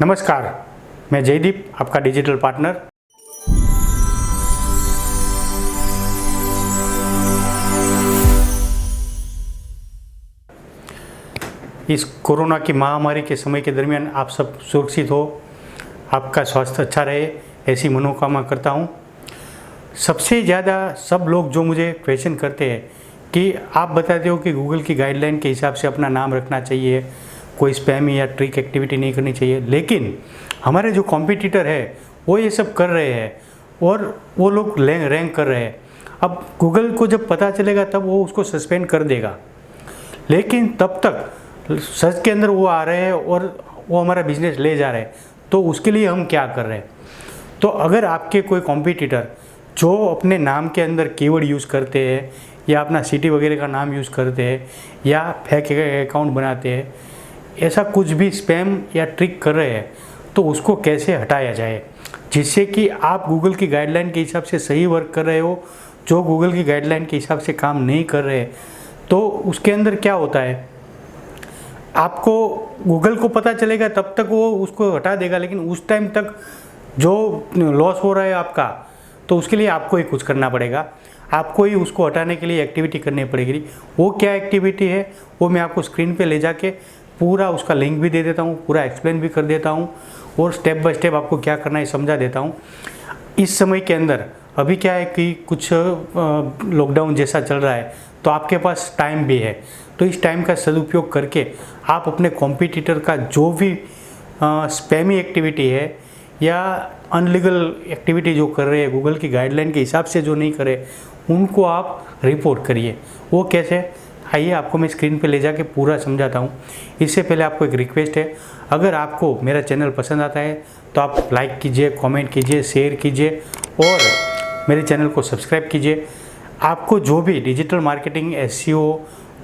नमस्कार, मैं जयदीप, आपका डिजिटल पार्टनर। इस कोरोना की महामारी के समय के दरमियान आप सब सुरक्षित हो, आपका स्वास्थ्य अच्छा रहे, ऐसी मनोकामना करता हूँ। सबसे ज़्यादा सब लोग जो मुझे क्वेश्चन करते हैं कि आप बताते हो कि गूगल की गाइडलाइन के हिसाब से अपना नाम रखना चाहिए, कोई स्पैम या ट्रिक एक्टिविटी नहीं करनी चाहिए, लेकिन हमारे जो कॉम्पिटिटर है वो ये सब कर रहे हैं और वो लोग रैंक कर रहे हैं। अब गूगल को जब पता चलेगा तब वो उसको सस्पेंड कर देगा, लेकिन तब तक सर्च के अंदर वो आ रहे हैं और वो हमारा बिजनेस ले जा रहे हैं। तो उसके लिए हम क्या कर रहे हैं? तो अगर आपके कोई कॉम्पिटिटर जो अपने नाम के अंदर कीवर्ड यूज़ करते हैं या अपना सिटी वगैरह का नाम यूज़ करते हैं या फेक अकाउंट बनाते हैं, ऐसा कुछ भी स्पैम या ट्रिक कर रहे हैं, तो उसको कैसे हटाया जाए जिससे कि आप गूगल की गाइडलाइन के हिसाब से सही वर्क कर रहे हो। जो गूगल की गाइडलाइन के हिसाब से काम नहीं कर रहे तो उसके अंदर क्या होता है, आपको गूगल को पता चलेगा तब तक वो उसको हटा देगा, लेकिन उस टाइम तक जो लॉस हो रहा है आपका, तो उसके लिए आपको ही कुछ करना पड़ेगा। आपको ही उसको हटाने के लिए एक्टिविटी करनी पड़ेगी। वो क्या एक्टिविटी है वो मैं आपको स्क्रीन पे ले जाके पूरा उसका लिंक भी दे देता हूँ, पूरा एक्सप्लेन भी कर देता हूँ और स्टेप बाय स्टेप आपको क्या करना है समझा देता हूँ। इस समय के अंदर अभी क्या है कि कुछ लॉकडाउन जैसा चल रहा है, तो आपके पास टाइम भी है, तो इस टाइम का सदुपयोग करके आप अपने कॉम्पिटिटर का जो भी स्पैमी एक्टिविटी है या अनलीगल एक्टिविटी जो कर रहे हैं गूगल की गाइडलाइन के हिसाब से जो नहीं करे, उनको आप रिपोर्ट करिए। वो कैसे, आइए आपको मैं स्क्रीन पे ले जाके पूरा समझाता हूँ। इससे पहले आपको एक रिक्वेस्ट है, अगर आपको मेरा चैनल पसंद आता है तो आप लाइक कीजिए, कमेंट कीजिए, शेयर कीजिए और मेरे चैनल को सब्सक्राइब कीजिए। आपको जो भी डिजिटल मार्केटिंग एसईओ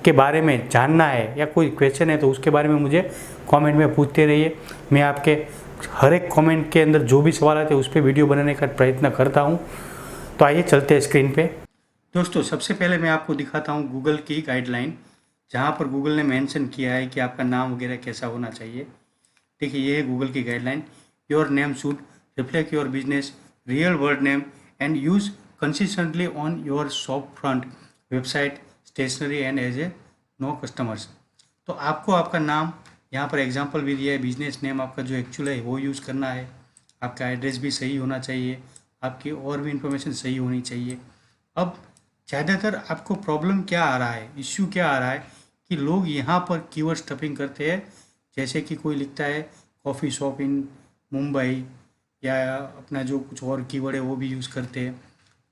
के बारे में जानना है या कोई क्वेश्चन है तो उसके बारे में मुझे कमेंट में पूछते रहिए। मैं आपके हर एक कमेंट के अंदर जो भी सवाल आते हैं उस पर वीडियो बनाने का प्रयत्न करता हूँ। तो आइए चलते हैं स्क्रीन पे। दोस्तों, सबसे पहले मैं आपको दिखाता हूँ गूगल की गाइडलाइन, जहाँ पर गूगल ने मेंशन किया है कि आपका नाम वगैरह कैसा होना चाहिए। देखिए, ये है गूगल की guideline. Your name should reflect your business real world name and use consistently on your shop front website stationery and as a known customers. तो आपको आपका नाम, यहाँ पर एग्जांपल भी दिया है, बिजनेस नेम आपका जो एक्चुअल है वो यूज़ करना है। आपका एड्रेस भी सही होना चाहिए, आपकी और भी इंफॉर्मेशन सही होनी चाहिए। अब ज़्यादातर आपको प्रॉब्लम क्या आ रहा है, इश्यू क्या आ रहा है कि लोग यहाँ पर कीवर्ड स्टफिंग करते हैं। जैसे कि कोई लिखता है कॉफ़ी शॉप इन मुंबई या अपना जो कुछ और कीवर्ड है वो भी यूज़ करते हैं,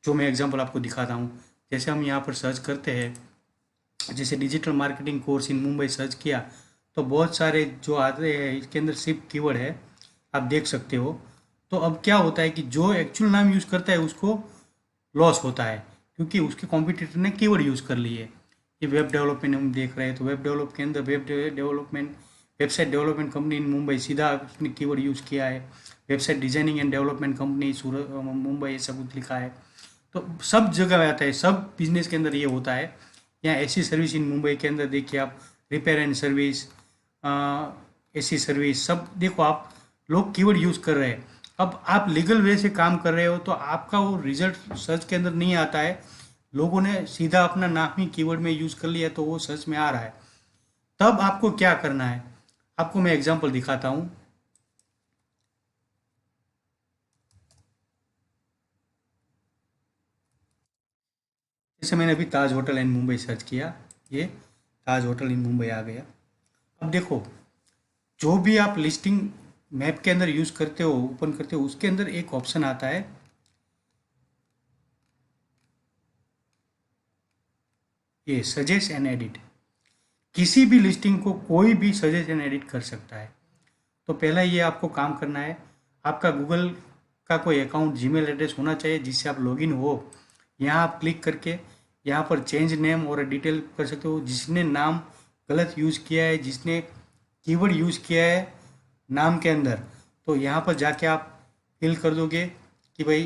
जो मैं एग्जांपल आपको दिखाता हूँ। जैसे हम यहाँ पर सर्च करते हैं, जैसे digital marketing course in Mumbai search किया तो बहुत सारे जो आते हैं, इसके अंदर सिर्फ कीवर्ड है, आप देख सकते हो। तो अब क्या होता है कि जो एक्चुअल नाम यूज़ करता है उसको लॉस होता है, क्योंकि उसके कॉम्पिटिटर ने कीवर्ड यूज़ कर लिए। ये वेब डेवलपमेंट हम देख रहे हैं, तो वेब डेवलप के अंदर website development company in Mumbai, सीधा उसने कीवर्ड यूज़ किया है। Website designing and development company Surat Mumbai, ऐसा कुछ लिखा है। तो सब जगह आता है, सब बिजनेस के अंदर ये होता है। यहाँ ऐसी सर्विस इन मुंबई के अंदर देखिए आप, रिपेयर एंड सर्विस, ऐसी सर्विस, सब देखो आप, लोग कीवर्ड यूज़ कर रहे हैं। अब आप लीगल वे से काम कर रहे हो तो आपका वो रिजल्ट सर्च के अंदर नहीं आता है, लोगों ने सीधा अपना नाम ही कीवर्ड में यूज़ कर लिया तो वो सर्च में आ रहा है। तब आपको क्या करना है, आपको मैं एग्जांपल दिखाता हूँ। जैसे मैंने अभी ताज होटल इन मुंबई सर्च किया, ये ताज होटल इन मुंबई आ गया। अब देखो, जो भी आप लिस्टिंग मैप के अंदर यूज़ करते हो, ओपन करते हो, उसके अंदर एक ऑप्शन आता है, ये सजेस्ट एंड एडिट। किसी भी लिस्टिंग को कोई भी सजेस्ट एंड एडिट कर सकता है। तो पहला ये आपको काम करना है, आपका गूगल का कोई अकाउंट, जीमेल एड्रेस होना चाहिए जिससे आप लॉगिन हो। यहाँ आप क्लिक करके यहाँ पर चेंज नेम और डिटेल कर सकते हो। जिसने नाम गलत यूज़ किया है, जिसने कीवर्ड यूज़ किया है नाम के अंदर, तो यहाँ पर जाके आप फिल कर दोगे कि भाई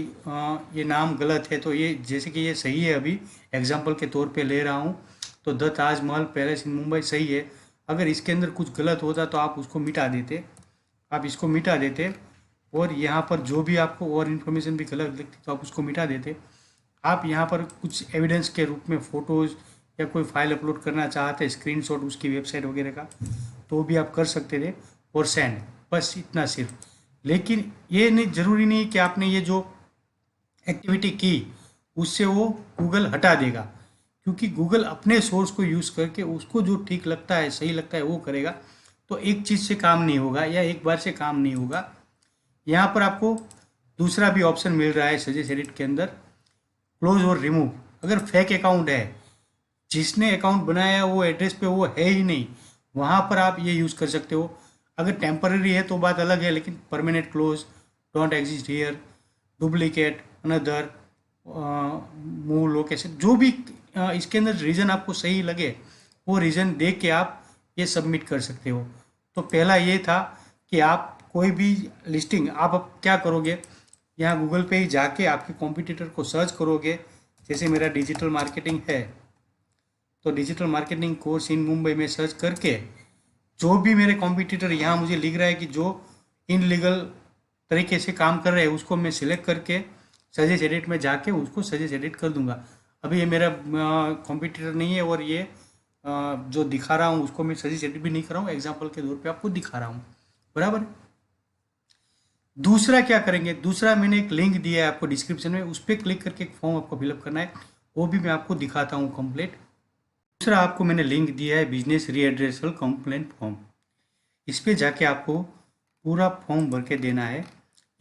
ये नाम गलत है। तो ये जैसे कि ये सही है, अभी एग्जांपल के तौर पे ले रहा हूँ, तो द ताजमहल पैलेस इन मुंबई सही है। अगर इसके अंदर कुछ गलत होता तो आप उसको मिटा देते। आप इसको मिटा देते और यहाँ पर जो भी आपको और इन्फॉर्मेशन भी गलत लगती तो आप उसको मिटा देते। आप यहाँ पर कुछ एविडेंस के रूप में फ़ोटोज़ या कोई फाइल अपलोड करना चाहते स्क्रीनशॉट उसकी वेबसाइट वगैरह का, तो भी आप कर सकते थे और सेंड, बस इतना सिर्फ। लेकिन ये नहीं, ज़रूरी नहीं कि आपने ये जो एक्टिविटी की उससे वो गूगल हटा देगा, क्योंकि गूगल अपने सोर्स को यूज़ करके उसको जो ठीक लगता है, सही लगता है वो करेगा। तो एक चीज़ से काम नहीं होगा या एक बार से काम नहीं होगा। यहाँ पर आपको दूसरा भी ऑप्शन मिल रहा है सजेस्ट एडिट के अंदर, क्लोज और रिमूव। अगर फेक अकाउंट है, जिसने अकाउंट बनाया वो एड्रेस पे वो है ही नहीं, वहाँ पर आप ये यूज़ कर सकते हो। अगर टेम्पररी है तो बात अलग है, लेकिन permanent close, don't exist here, duplicate, another, move location, जो भी इसके अंदर रीज़न आपको सही लगे वो रीज़न दे के आप ये सबमिट कर सकते हो। तो पहला ये था कि आप कोई भी लिस्टिंग, आप अब क्या करोगे, यहाँ गूगल पे ही जाके आपके कॉम्पिटिटर को सर्च करोगे। जैसे मेरा डिजिटल मार्केटिंग है, तो digital marketing course in Mumbai में सर्च करके जो भी मेरे कॉम्पिटिटर यहाँ मुझे लिख रहा है कि जो इनलीगल तरीके से काम कर रहे हैं, उसको मैं सिलेक्ट करके सजेस्ट एडिट में जाके उसको सजेस्ट एडिट कर दूंगा। अभी ये मेरा कॉम्पिटिटर नहीं है और ये जो दिखा रहा हूँ उसको मैं सजेस्ट एडिट भी नहीं कर रहा हूँ, एग्जाम्पल के तौर पे आपको दिखा रहा हूँ, बराबर। दूसरा क्या करेंगे, दूसरा मैंने एक लिंक दिया है आपको डिस्क्रिप्शन में, उस पर क्लिक करके एक फॉर्म आपको फिलअप करना है, वो भी मैं आपको दिखाता हूँ कंप्लीट। दूसरा आपको मैंने लिंक दिया है बिजनेस रीएड्रेसल कंप्लेंट फॉर्म, इस पर जाके आपको पूरा फॉर्म भर के देना है।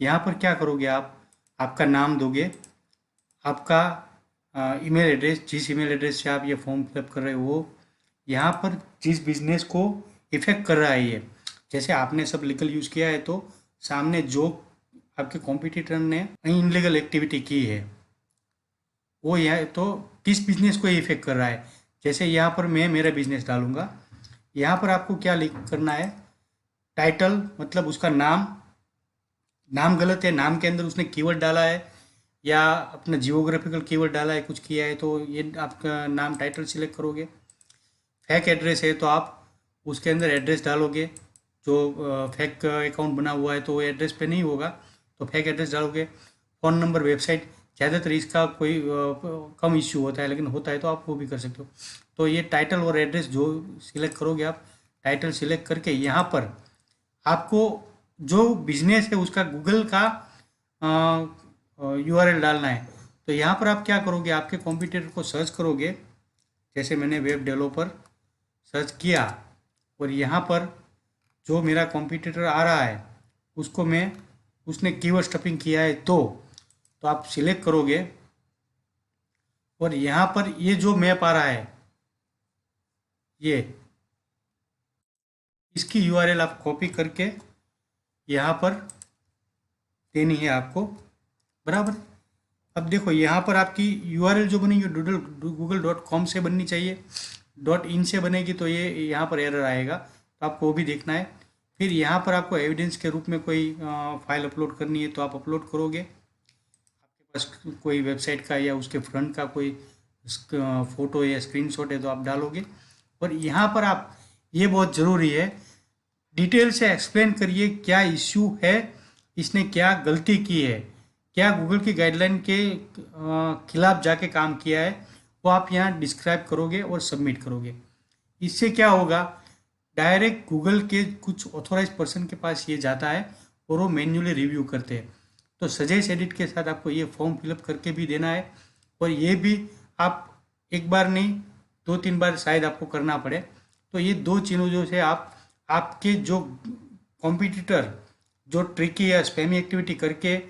यहाँ पर क्या करोगे, आप आपका नाम दोगे, आपका ईमेल एड्रेस, जिस ईमेल एड्रेस से आप ये फॉर्म फिलअप कर रहे हो, यहाँ पर जिस बिजनेस को इफेक्ट कर रहा है ये, जैसे आपने सब लीगल यूज़ किया है तो सामने जो आपके कॉम्पिटिटर ने इनलीगल एक्टिविटी की है वो यह तो किस बिजनेस को इफेक्ट कर रहा है। जैसे यहाँ पर मैं मेरा बिजनेस डालूंगा, यहाँ पर आपको क्या लिख करना है, टाइटल मतलब उसका नाम गलत है, नाम के अंदर उसने कीवर्ड डाला है या अपना जियोग्राफिकल कीवर्ड डाला है, कुछ किया है, तो ये आपका नाम टाइटल सिलेक्ट करोगे। फेक एड्रेस है तो आप उसके अंदर एड्रेस डालोगे, जो फेक अकाउंट बना हुआ है तो वो एड्रेस पे नहीं होगा, तो फेक एड्रेस डालोगे। फ़ोन नंबर, वेबसाइट, ज़्यादातर इसका कोई कम इश्यू होता है, लेकिन होता है तो आप वो भी कर सकते हो। तो ये टाइटल और एड्रेस जो सिलेक्ट करोगे आप, टाइटल सिलेक्ट करके यहाँ पर आपको जो बिजनेस है उसका गूगल का URL डालना है। तो यहाँ पर आप क्या करोगे, आपके कंप्यूटर को सर्च करोगे, जैसे मैंने वेब डेवलपर सर्च किया और यहाँ पर जो मेरा कॉम्पिटिटर आ रहा है उसको उसने कीवर्ड स्टफिंग किया है तो आप सिलेक्ट करोगे और यहाँ पर ये जो मैप आ रहा है ये, इसकी URL आप कॉपी करके यहाँ पर देनी है आपको, बराबर। अब देखो यहाँ पर आपकी URL जो बनेगी google.com से बननी चाहिए, .in से बनेगी तो ये यहाँ पर एरर आएगा, तो आपको वो भी देखना है। फिर यहाँ पर आपको एविडेंस के रूप में कोई फाइल अपलोड करनी है तो आप अपलोड करोगे, आपके पास कोई वेबसाइट का या उसके फ्रंट का कोई फ़ोटो या स्क्रीनशॉट है तो आप डालोगे। और यहाँ पर आप, ये बहुत ज़रूरी है, डिटेल से एक्सप्लेन करिए क्या इश्यू है, इसने क्या गलती की है, क्या गूगल की गाइडलाइन के खिलाफ जाके काम किया है, वो आप यहाँ डिस्क्राइब करोगे और सबमिट करोगे। इससे क्या होगा, डायरेक्ट गूगल के कुछ ऑथोराइज पर्सन के पास ये जाता है और वो मैन्युअली रिव्यू करते हैं। तो सजेस्ट एडिट के साथ आपको ये फॉर्म फिलअप करके भी देना है, और ये भी आप एक बार नहीं 2-3 बार शायद आपको करना पड़े। तो ये 2 चीज़ों से आप आपके जो कॉम्पिटिटर जो ट्रिकी या स्पैमी एक्टिविटी करके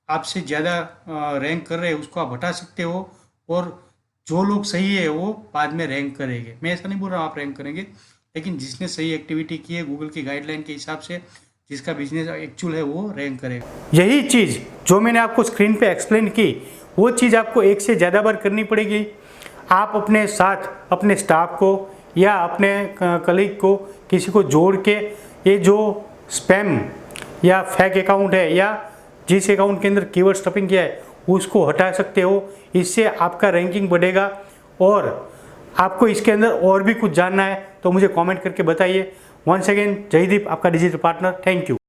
आपसे ज़्यादा रैंक कर रहे हैं उसको आप हटा सकते हो, और जो लोग सही है वो बाद में रैंक करेंगे। मैं ऐसा नहीं बोल रहा हूँ आप रैंक करेंगे, लेकिन जिसने सही एक्टिविटी की है गूगल की गाइडलाइन के हिसाब से, जिसका बिजनेस एक्चुअल है वो रैंक करेगा। यही चीज़ जो मैंने आपको स्क्रीन पे एक्सप्लेन की, वो चीज़ आपको एक से ज़्यादा बार करनी पड़ेगी। आप अपने साथ अपने स्टाफ को या अपने कलीग को किसी को जोड़ के ये जो स्पैम या फेक अकाउंट है या जिस अकाउंट के अंदर कीवर्ड स्टफिंग किया है उसको हटा सकते हो। इससे आपका रैंकिंग बढ़ेगा। और आपको इसके अंदर और भी कुछ जानना है तो मुझे कमेंट करके बताइए। वंस अगेन जयदीप, आपका डिजिटल पार्टनर। Thank you.